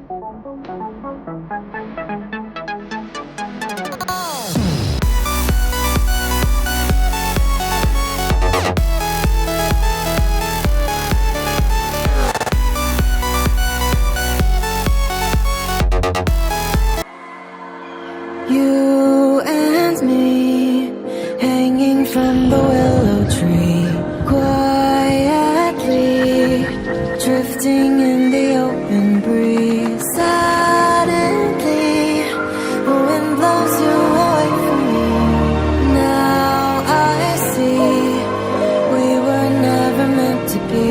You and me, hanging from the willow tree, quietly drifting in the open breeze. Suddenly, the wind blows you away from me. Now I see we were never meant to be.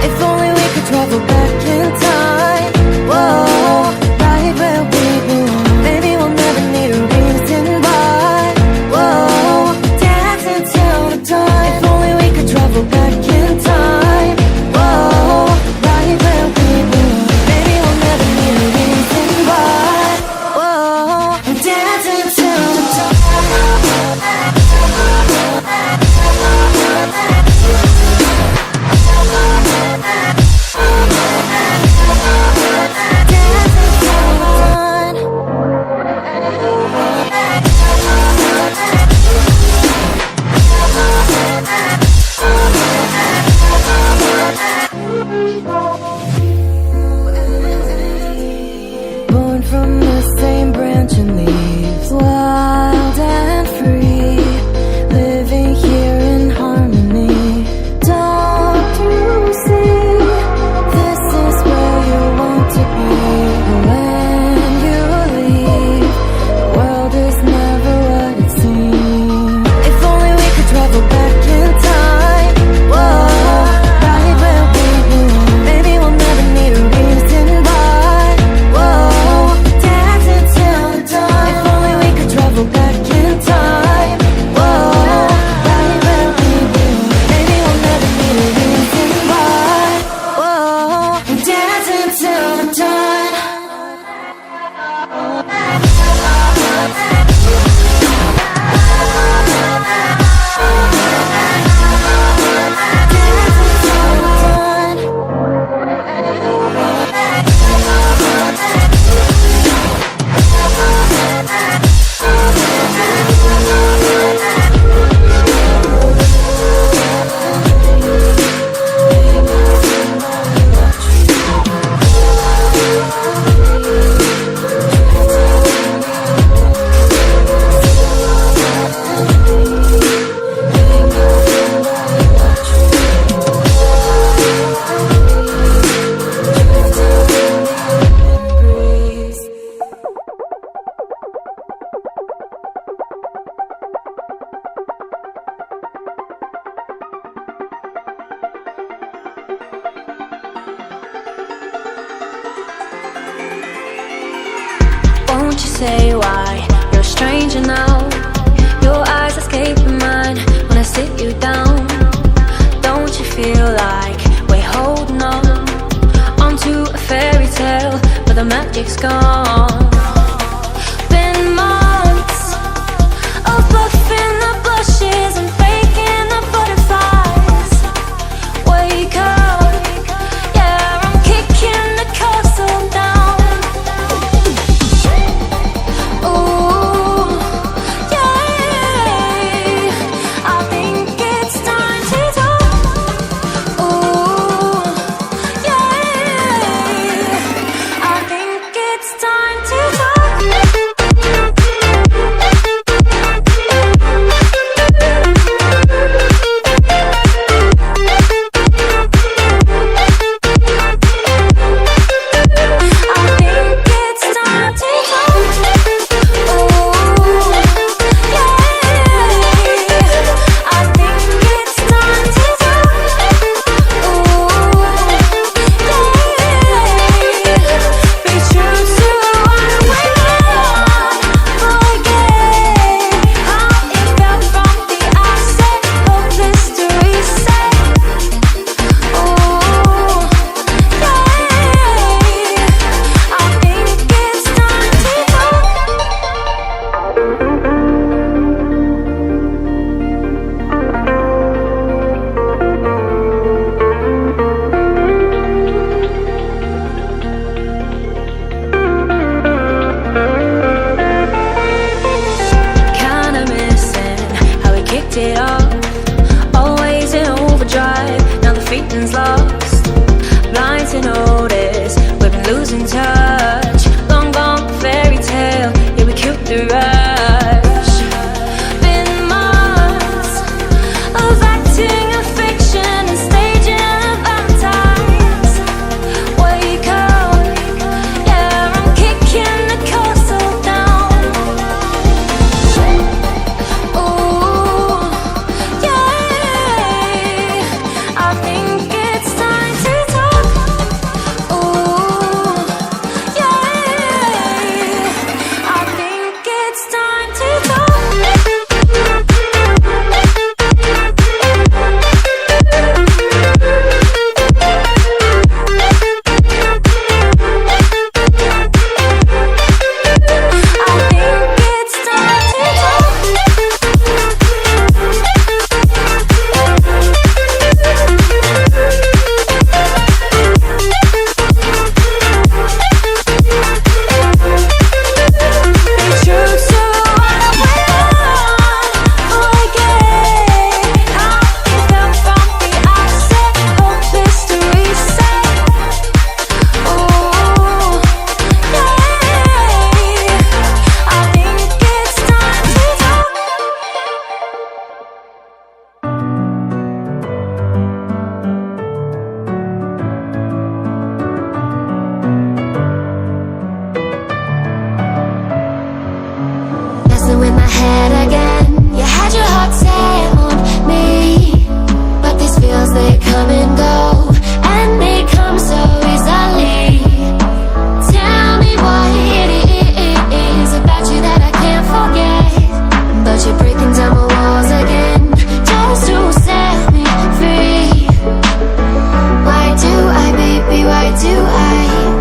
If only we could travel back in time. Whoa, right where we belong. Maybe we'll never need a reason why. Whoa, dancing till the dawn. If only we could travel back in time. Whoa, right where we belong. Maybe we'll never need a reason why. Whoa, dancing till the dawn. Born from the same branch and leaves, wild and free, living here in harmony. Don't you see, this is where you want to be. When you leave, the world is never what it seems. If only we could travel back in time. Whoa, right where we belong. Maybe we'll never need a reason why. Whoa, dancing till the dawn. If only we could travel back in time. Whoa, right where we belong. Maybe we'll never need a reason why. Whoa, dancing till the dawn. Won't you say why you're a stranger now? Your eyes escaping mine when I sit you down. Don't you feel like we're holding on onto a fairy tale, but the magic's gone? Been months of bluffing the blushes and faking the butterflies. Wake up, yeah, I'm kicking the castle down. Ooh, yeah, I think it's time to talk. Ooh, yeah, I think it's time to talk. bed again. You had your heart set on me, but these feels, they come and go, and they come so easily. Tell me what it is about you that I can't forget, but you're breaking down my walls again, just to set me free. Why do I, baby, why do I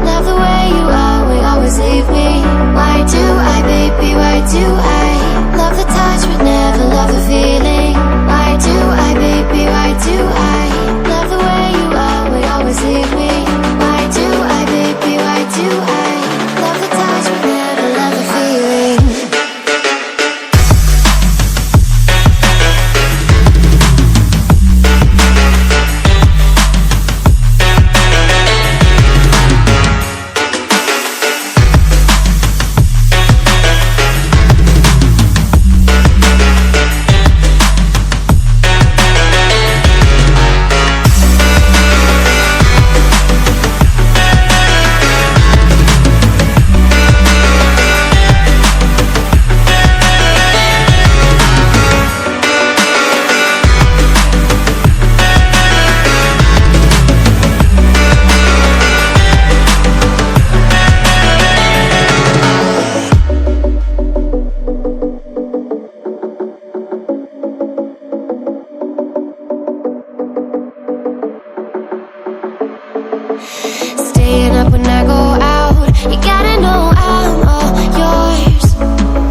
love the way you always leave me? Why do I, baby, why do I love the touch but never love the feeling? Why do I, baby, why do I love the way you always leave me? Why do I, baby, why do I love the touch but never love the feeling? Staying up when I go out, you gotta know I'm all yours.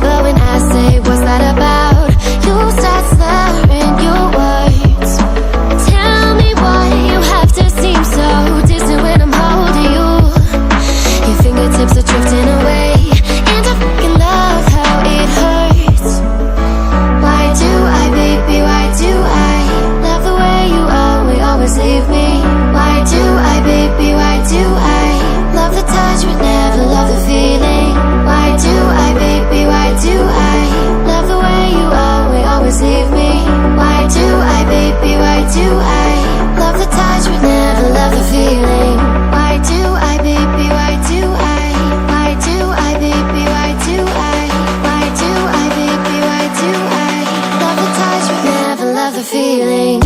But when I say what's that about, you start slurring your words. Tell me why you have to seem so distant when I'm holding you. Your fingertips are drifting away, and I fucking love how it hurts. Why do I, baby, why do I love the way you always leave me? Why do I, baby, why do I love the touch but never love the feeling? Why do I, baby, why do I love the way you always leave me? Why do I, baby, why do I love the touch but never love the feeling? Why do I, baby, why do I? Why do I, baby, why do I? Why do I, baby, why do I love the touch but never love the feeling?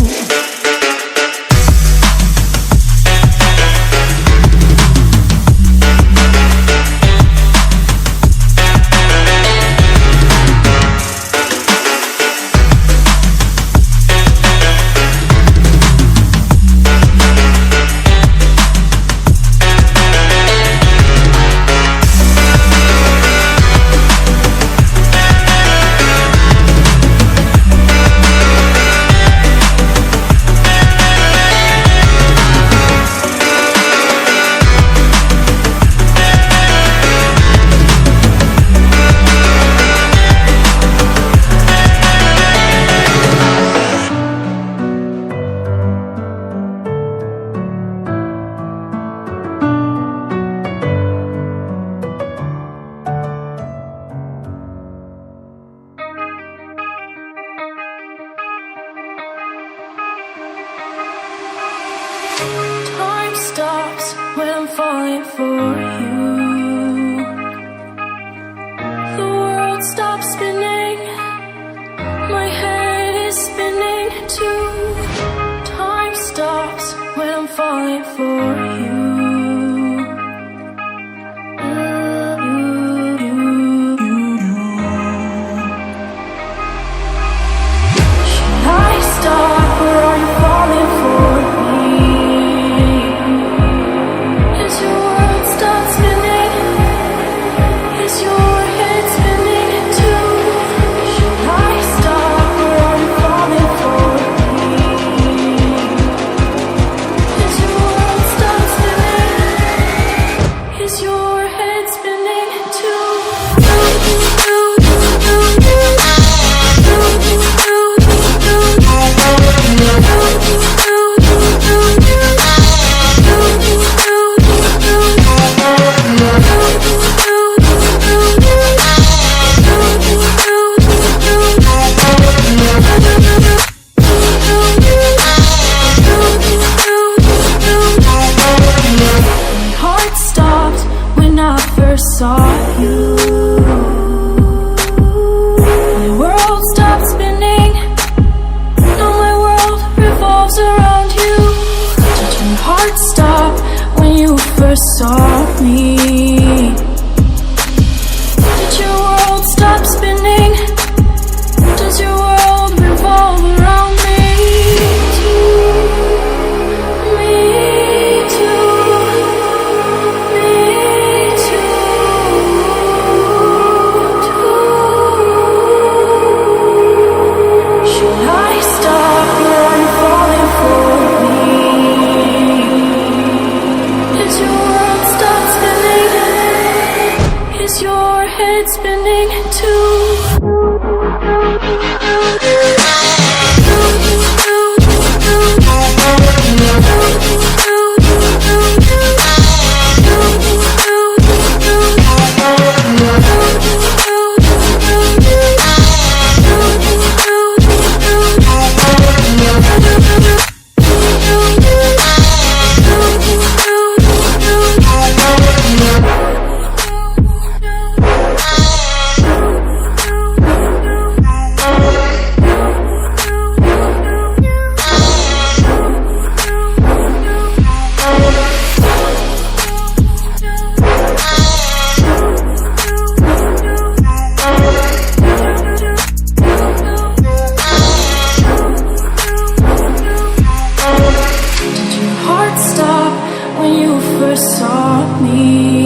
Time stops when I'm falling for you. The world stops spinning, my head is spinning too. Time stops when I'm falling for you. Should I stop or are you falling for me? As your world starts spinning, is your head spinning too? first saw me? Did your world stop spinning? Does your world revolve around me? Me too. Me too. Should I stop or are you falling for me? Is your world stop spinning? Is your head spinning too? Did your heart stop when you first saw me?